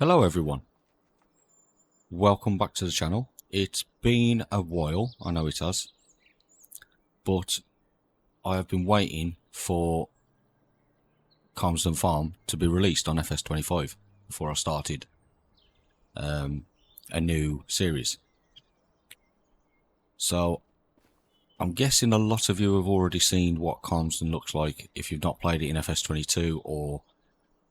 Hello everyone, welcome back to the channel. It's been a while, I know it has, but I have been waiting for Calmsden Farm to be released on FS25 before I started a new series. So I'm guessing a lot of you have already seen what Calmsden looks like if you've not played it in FS22, or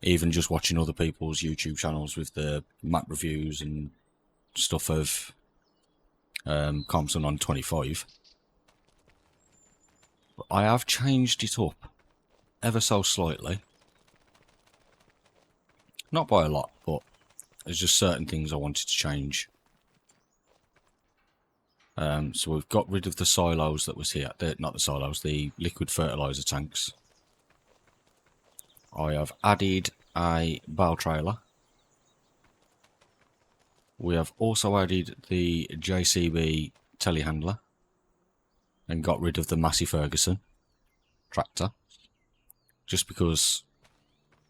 even just watching other people's YouTube channels with the map reviews and stuff of Calmsden on 25. But I have changed it up ever so slightly. Not by a lot, but there's just certain things I wanted to change. So we've got rid of the silos that was here. Not the silos, the liquid fertilizer tanks. I have added a bale trailer. We have also added the JCB telehandler and got rid of the Massey Ferguson tractor, just because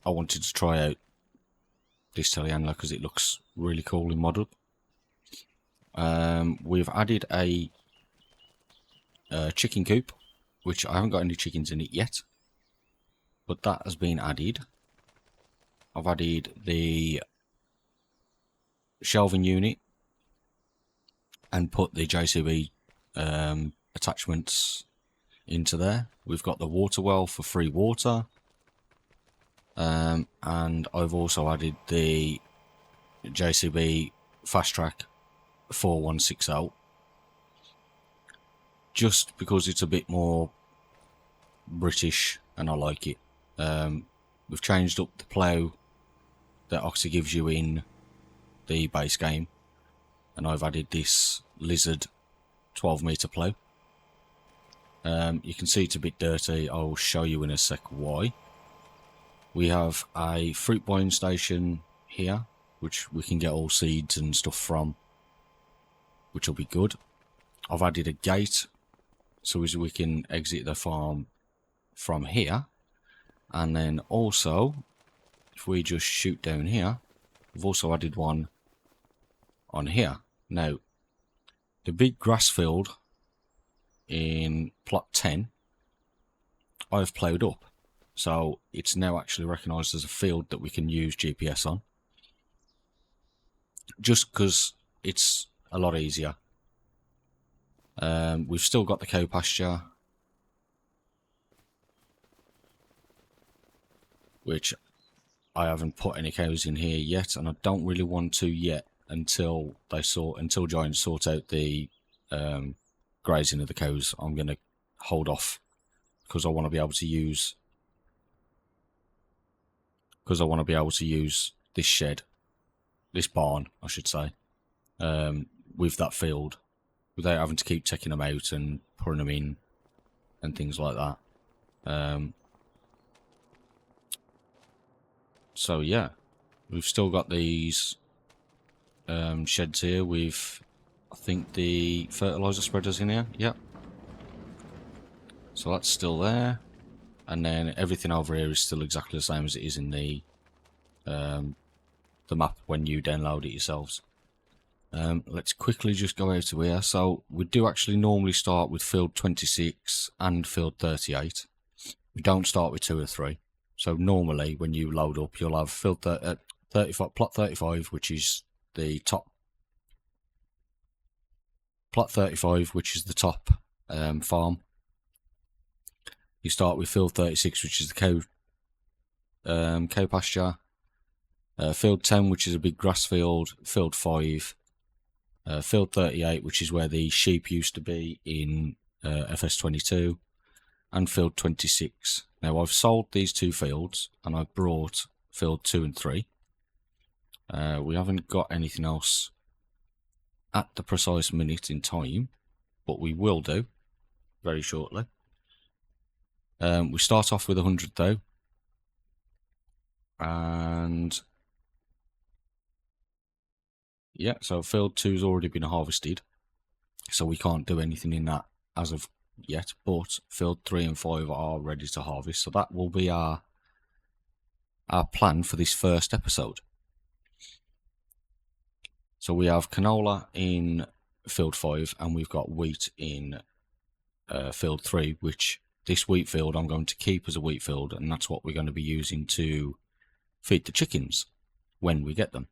I wanted to try out this telehandler because it looks really cool in model. We've added a chicken coop, which I haven't got any chickens in it yet, but that has been added. I've added the shelving unit and put the JCB attachments into there. We've got the water well for free water, and I've also added the JCB fast track 4160, just because it's a bit more British and I like it. We've changed up the plough that Oxy gives you in the base game, and I've added this Lizard 12-metre plough. You can see it's a bit dirty. I'll show you in a sec why. We have a fruit buying station here, which we can get all seeds and stuff from, which will be good. I've added a gate so as we can exit the farm from here, and then also if we just shoot down here, we've also added one on here. Now the big grass field in plot 10 I've ploughed up, so it's now actually recognised as a field that we can use GPS on, just because it's a lot easier. We've still got the cow pasture, which I haven't put any cows in here yet, and I don't really want to yet until Giants sort out the grazing of the cows. I'm going to hold off because I want to be able to use this shed, this barn I should say, with that field, without having to keep taking them out and putting them in and things like that. So yeah, we've still got these sheds here with, I think, the fertilizer spreaders in here. Yep. So that's still there, and then everything over here is still exactly the same as it is in the map when you download it yourselves. Let's quickly just go out to here. So we do actually normally start with field 26 and field 38. We don't start with 2 or 3. So normally when you load up, you'll have field 35, plot 35, which is the top. Plot 35, which is the top farm. You start with field 36, which is the cow pasture. Field 10, which is a big grass field. Field 5. Field 38, which is where the sheep used to be in FS22. And field 26. Now I've sold these 2 fields and I've brought field 2 and 3. We haven't got anything else at the precise minute in time, but we will do very shortly. We start off with 100 though, and yeah, so field 2's already been harvested, so we can't do anything in that as of yet, but field 3 and 5 are ready to harvest, so that will be our plan for this first episode. So we have canola in field 5 and we've got wheat in field 3, which this wheat field I'm going to keep as a wheat field, and that's what we're going to be using to feed the chickens when we get them.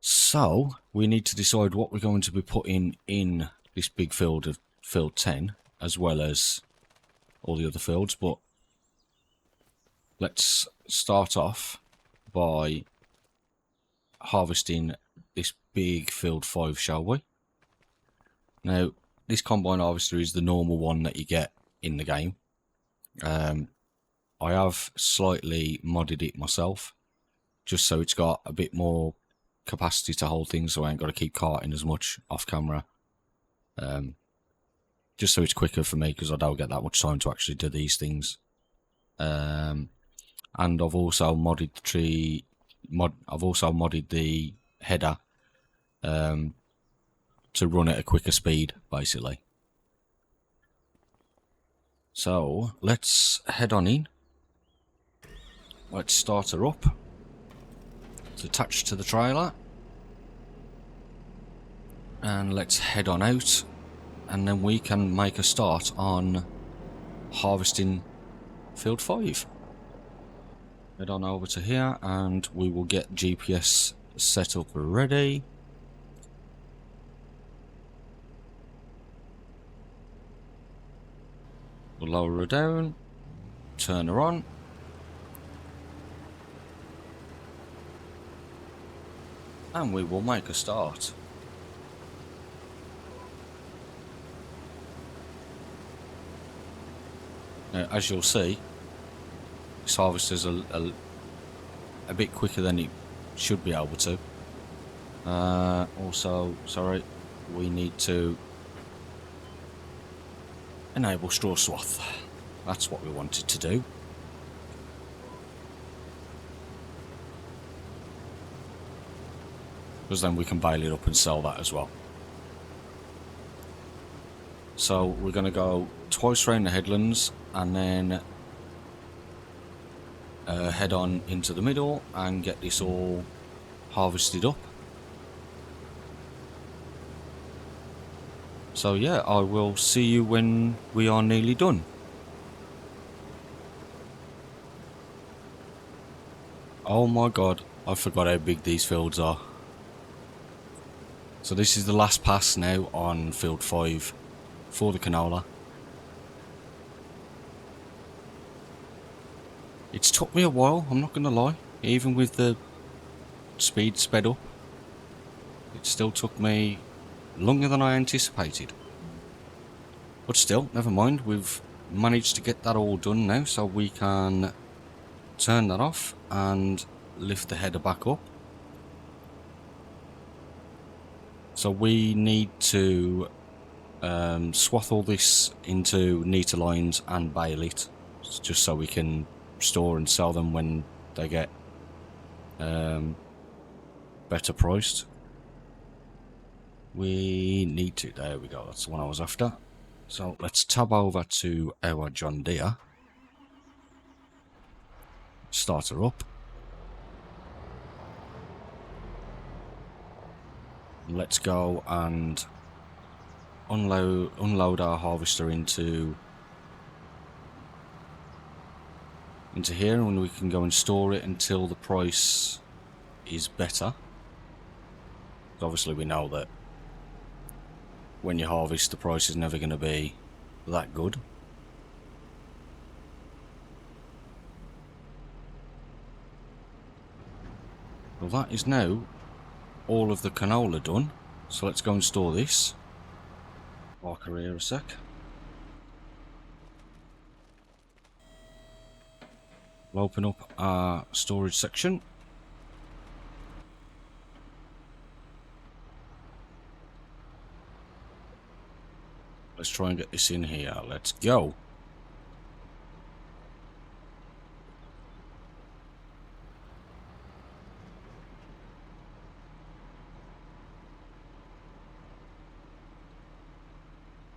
So we need to decide what we're going to be putting in this big field of field 10 as well as all the other fields, but let's start off by harvesting this big field 5, shall we? Now, this combine harvester is the normal one that you get in the game. I have slightly modded it myself, just so it's got a bit more capacity to hold things, so I ain't got to keep carting as much off camera. Just so it's quicker for me, because I don't get that much time to actually do these things. And I've also modded the tree. I've also modded the header to run at a quicker speed, basically. So let's head on in. Let's start her up. It's attached to the trailer, and let's head on out, and then we can make a start on harvesting field 5. Head on over to here and we will get GPS set up ready. We'll lower her down, turn her on. And we will make a start. Now, as you'll see, this harvester's a bit quicker than it should be able to. Also, sorry, we need to enable straw swath. That's what we wanted to do. Because then we can bale it up and sell that as well. So we're going to go twice around the headlands and then head on into the middle and get this all harvested up. So yeah, I will see you when we are nearly done. Oh my god, I forgot how big these fields are. So this is the last pass now on field 5 for the canola. It's took me a while, I'm not going to lie, even with the speed sped up. It still took me longer than I anticipated. But still, never mind, we've managed to get that all done now, so we can turn that off and lift the header back up. So we need to swath all this into neater lines and bale it, just so we can store and sell them when they get better priced. We need to, there we go, that's the one I was after. So let's tab over to our John Deere, start her up. Let's go and unload our harvester into here, and we can go and store it until the price is better. Obviously we know that when you harvest, the price is never going to be that good. Well, that is now all of the canola done, so let's go and store this. Park her here a sec. We'll open up our storage section. Let's try and get this in here. Let's go.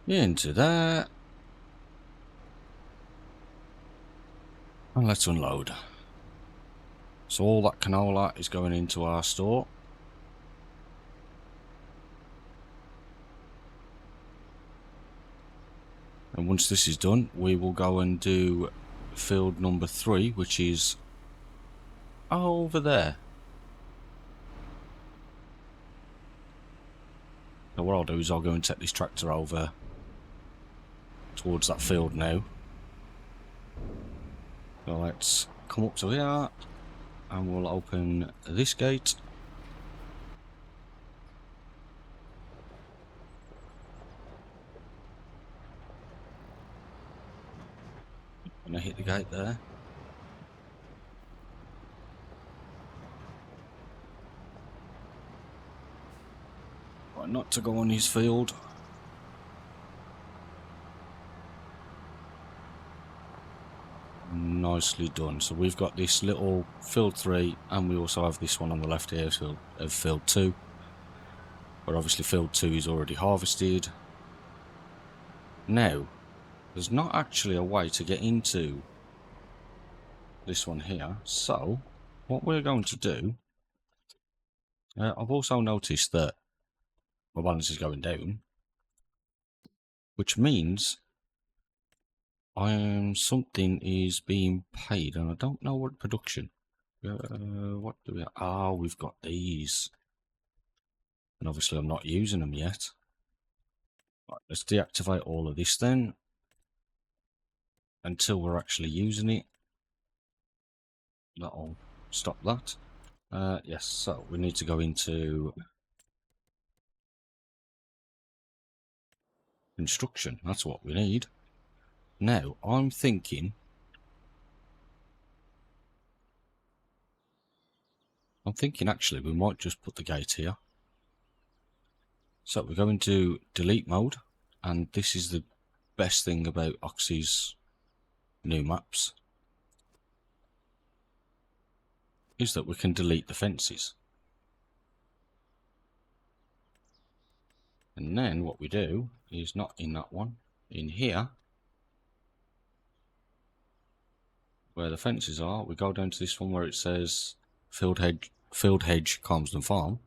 Into there. And let's unload. So all that canola is going into our store. And once this is done, we will go and do field number 3, which is over there. Now what I'll do is I'll go and take this tractor over towards that field now. So let's come up to here and we'll open this gate. And I hit the gate there. Right, not to go on his field. Nicely done. So we've got this little field 3 and we also have this one on the left here of field 2. But obviously field 2 is already harvested. Now, there's not actually a way to get into this one here. So, what we're going to do... I've also noticed that my balance is going down. Which means something is being paid, and I don't know what production. What do we have? Oh, we've got these. And obviously I'm not using them yet. Right, let's deactivate all of this then. Until we're actually using it. That'll stop that. Yes, so we need to go into construction. That's what we need. Now, I'm thinking actually we might just put the gate here. So we're going to delete mode, and this is the best thing about Oxy's new maps, is that we can delete the fences. And then what we do is not in that one, in here, where the fences are, we go down to this one where it says Field Hedge Calmsden Farm.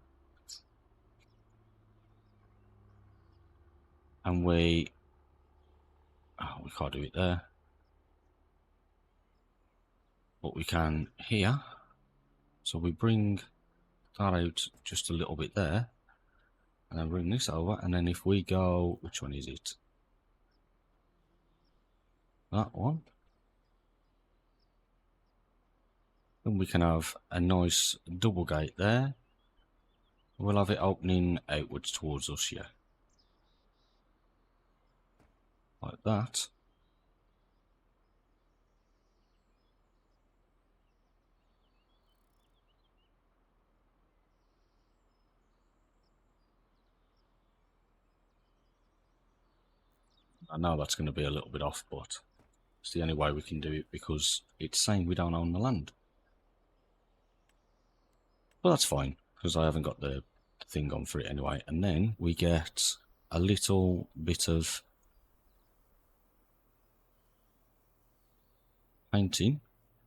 And we can't do it there. But we can here. So we bring that out just a little bit there. And then bring this over. And then if we go, which one is it? That one. Then we can have a nice double gate there. We'll have it opening outwards towards us here. Like that. I know that's going to be a little bit off, but it's the only way we can do it because it's saying we don't own the land. But that's fine because I haven't got the thing on for it anyway. And then we get a little bit of painting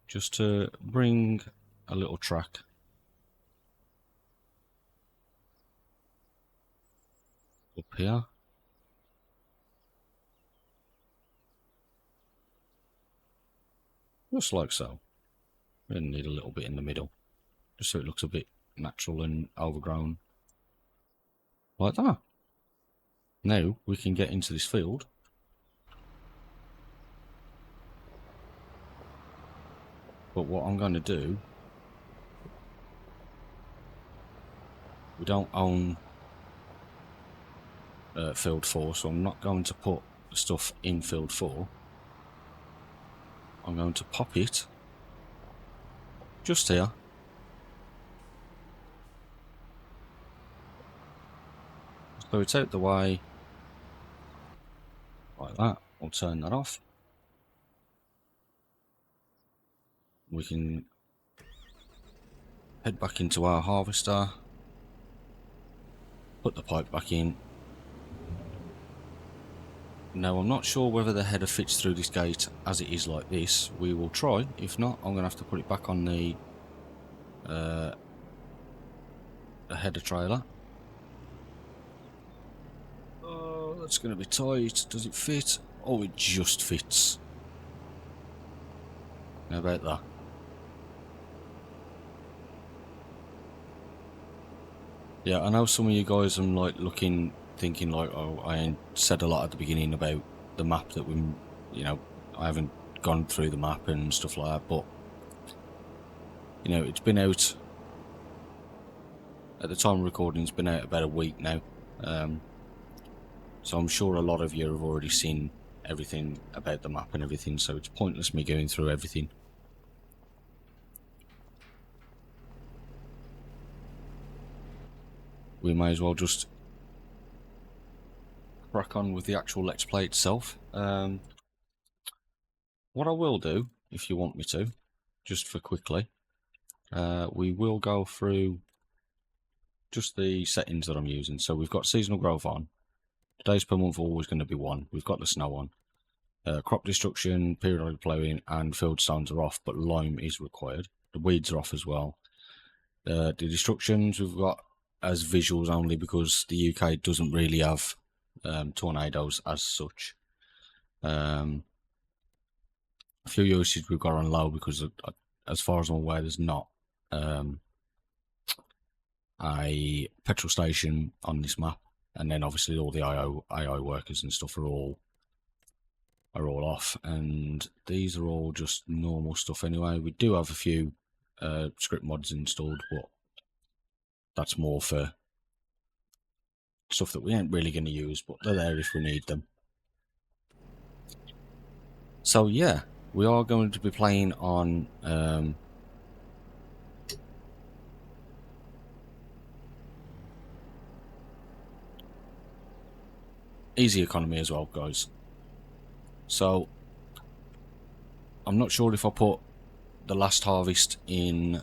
just to bring a little track up here. Just like so. We need a little bit in the middle, just so it looks a bit natural and overgrown. Like that. Now we can get into this field. But what I'm going to do, we don't own field 4, so I'm not going to put the stuff in field 4. I'm going to pop it just here. So it's out the way, like that. We'll turn that off. We can head back into our harvester, put the pipe back in. Now I'm not sure whether the header fits through this gate as it is like this. We will try. If not, I'm going to have to put it back on the header trailer. Oh, that's going to be tight. Does it fit? Oh, it just fits. How about that? Yeah, I know some of you guys are like thinking like, oh, I said a lot at the beginning about the map that I haven't gone through the map and stuff like that, but it's been out at the time of recording. It's been out about a week now, so I'm sure a lot of you have already seen everything about the map and everything. So it's pointless me going through everything. We may as well just crack on with the actual Let's Play itself. What I will do, if you want me to, just for quickly, we will go through just the settings that I'm using. So we've got seasonal growth on. Days per month are always going to be 1. We've got the snow on. Crop destruction, periodic ploughing, and field stones are off, but lime is required. The weeds are off as well. The destructions we've got as visuals only because the UK doesn't really have tornadoes as such. A few usage we've got on low because as far as I'm aware, there's not a petrol station on this map, and then obviously all the AI workers and stuff are all off, and these are all just normal stuff anyway. We do have a few script mods installed, but that's more for stuff that we ain't really going to use, but they're there if we need them. So yeah, we are going to be playing on easy economy as well, guys. So I'm not sure if I put the last harvest in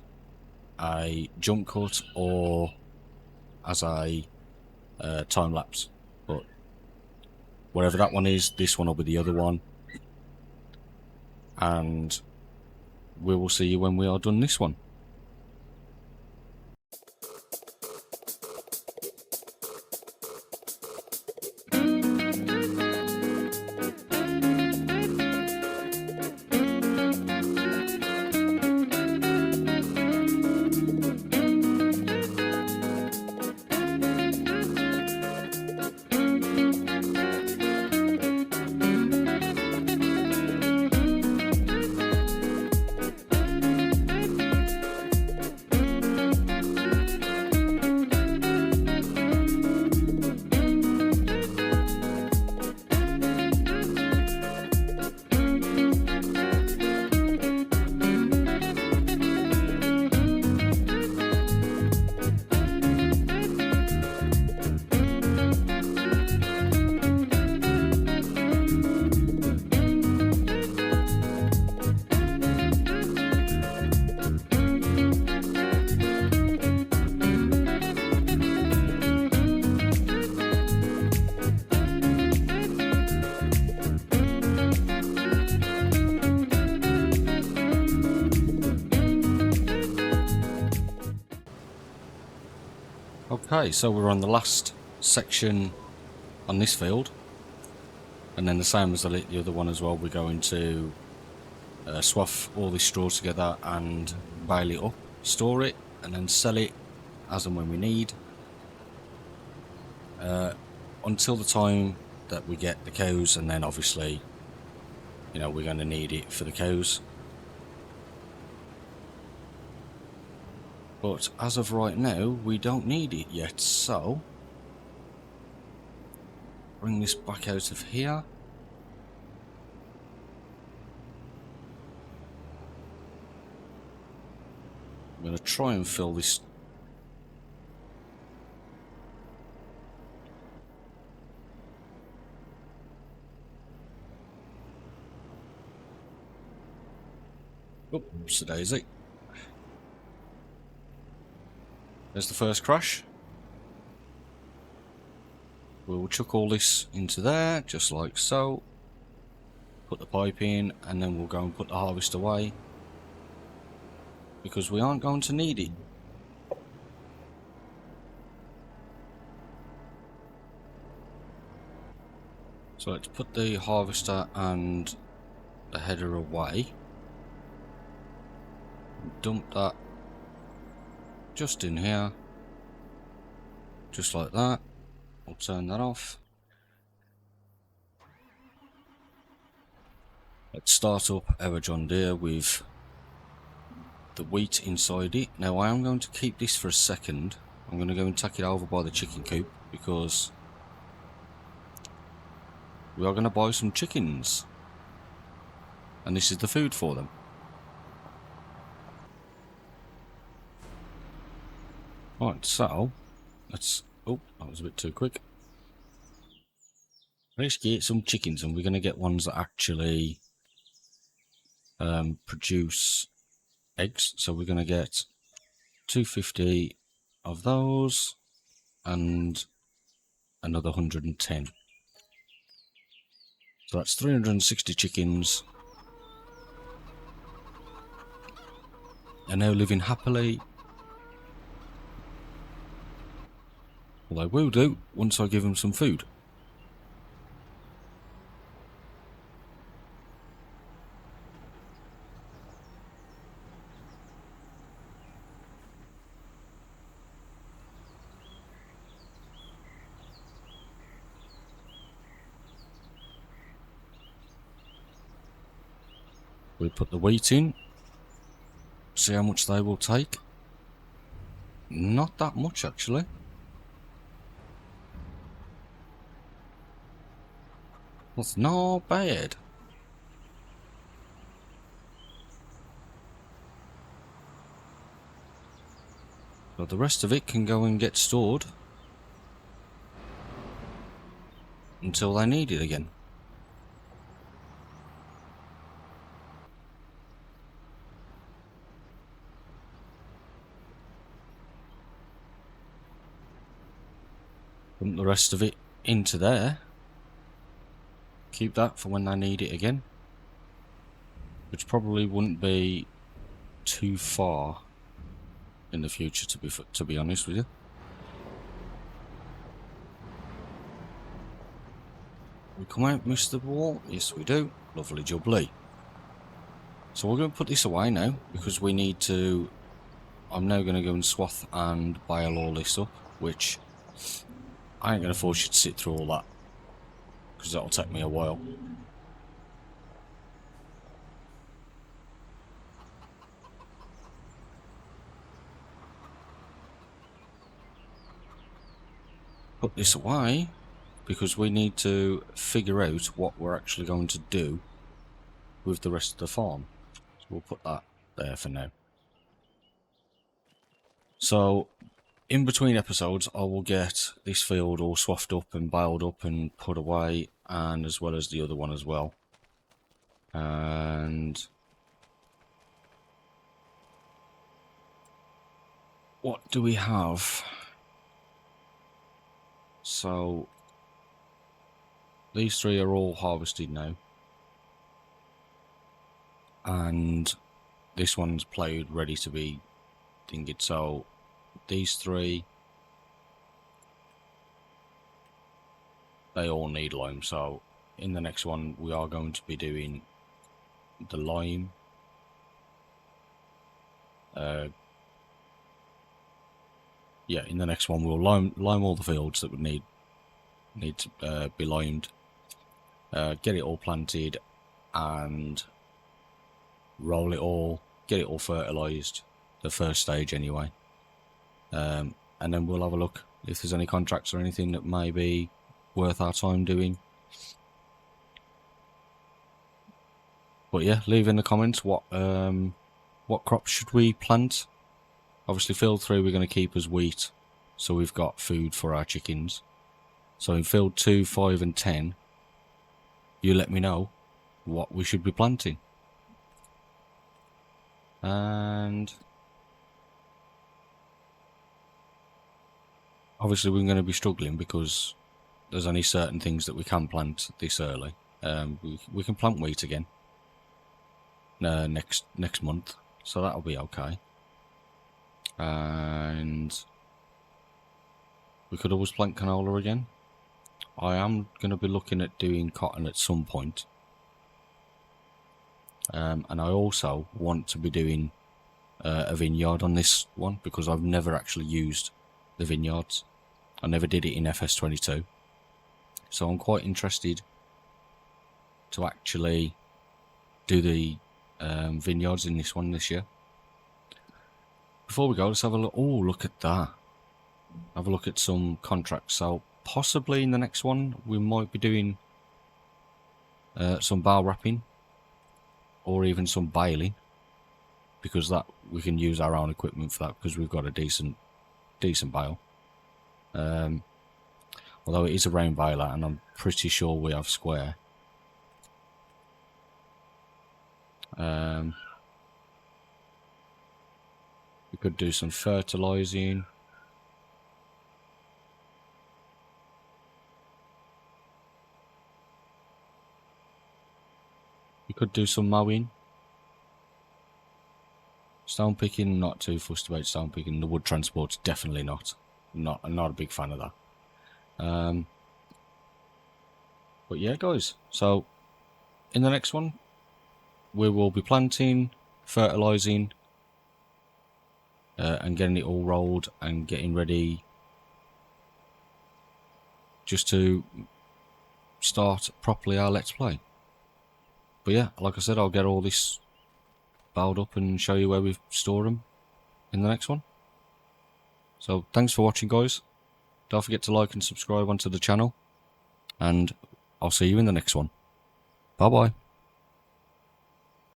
a jump cut or as a time lapse, but whatever that one is, this one will be the other one, and we will see you when we are done this one. Okay, so we're on the last section on this field, and then the same as the other one as well, we're going to swath all this straw together and bale it up, store it, and then sell it as and when we need, until the time that we get the cows, and then obviously we're going to need it for the cows. But as of right now, we don't need it yet, so bring this back out of here. I'm going to try and fill this. Oops, a daisy. There's the first crash. We'll chuck all this into there, just like so. Put the pipe in, and then we'll go and put the harvest away, because we aren't going to need it. So let's put the harvester and the header away. Dump that just in here. Just like that. We'll turn that off. Let's start up our John Deere with the wheat inside it. Now I am going to keep this for a second. I'm going to go and take it over by the chicken coop because we are going to buy some chickens. And this is the food for them. Right, so let's... Oh, that was a bit too quick. Let's get some chickens, and we're going to get ones that actually produce eggs. So we're going to get 250 of those and another 110. So that's 360 chickens. And now living happily. Well, they will do once I give them some food. We put the wheat in. See how much they will take. Not that much, actually. That's not bad. But the rest of it can go and get stored until they need it again. Dump the rest of it into there. Keep that for when they need it again, which probably wouldn't be too far in the future, to be honest with you. We come out, miss the wall? Yes, we do. Lovely jubbly. So we're going to put this away now because we need to. I'm now going to go and swath and bale all this up, which I ain't going to force you to sit through all that because that'll take me a while. Put this away because we need to figure out what we're actually going to do with the rest of the farm. So we'll put that there for now. So in between episodes I will get this field all swathed up and baled up and put away, and as well as the other one as well. And what do we have? So these three are all harvested now, and this one's ploughed, ready to be dinged. So these three, they all need lime. So in the next one we are going to be doing the lime. Yeah, in the next one we'll lime all the fields that would need to be limed, get it all planted and roll it all, get it all fertilised, the first stage anyway, and then we'll have a look if there's any contracts or anything that may be worth our time doing. But yeah, leave in the comments what crops should we plant. Obviously field 3 we're going to keep as wheat, so we've got food for our chickens. So in field 2, 5 and 10, you let me know what we should be planting. And obviously we're going to be struggling because there's only certain things that we can plant this early. We can plant wheat again next month, so that'll be okay. And we could always plant canola again. I am going to be looking at doing cotton at some point. And I also want to be doing a vineyard on this one, because I've never actually used the vineyards. I never did it in FS22. So I'm quite interested to actually do the vineyards in this one this year. Before we go, let's have a look. Oh, look at that. Have a look at some contracts. So possibly in the next one we might be doing some bale wrapping, or even some baling, because that we can use our own equipment for that, because we've got a decent bale. Although it is a round baler, and I'm pretty sure we have square. We could do some fertilizing. We could do some mowing. Stone picking, not too fussed about stone picking. The wood transport's definitely not. I'm not a big fan of that. But yeah, guys. So in the next one, we will be planting, fertilizing, and getting it all rolled and getting ready just to start properly our Let's Play. But yeah, like I said, I'll get all this baled up and show you where we store them in the next one. So thanks for watching, guys. Don't forget to like and subscribe onto the channel, and I'll see you in the next one. Bye bye.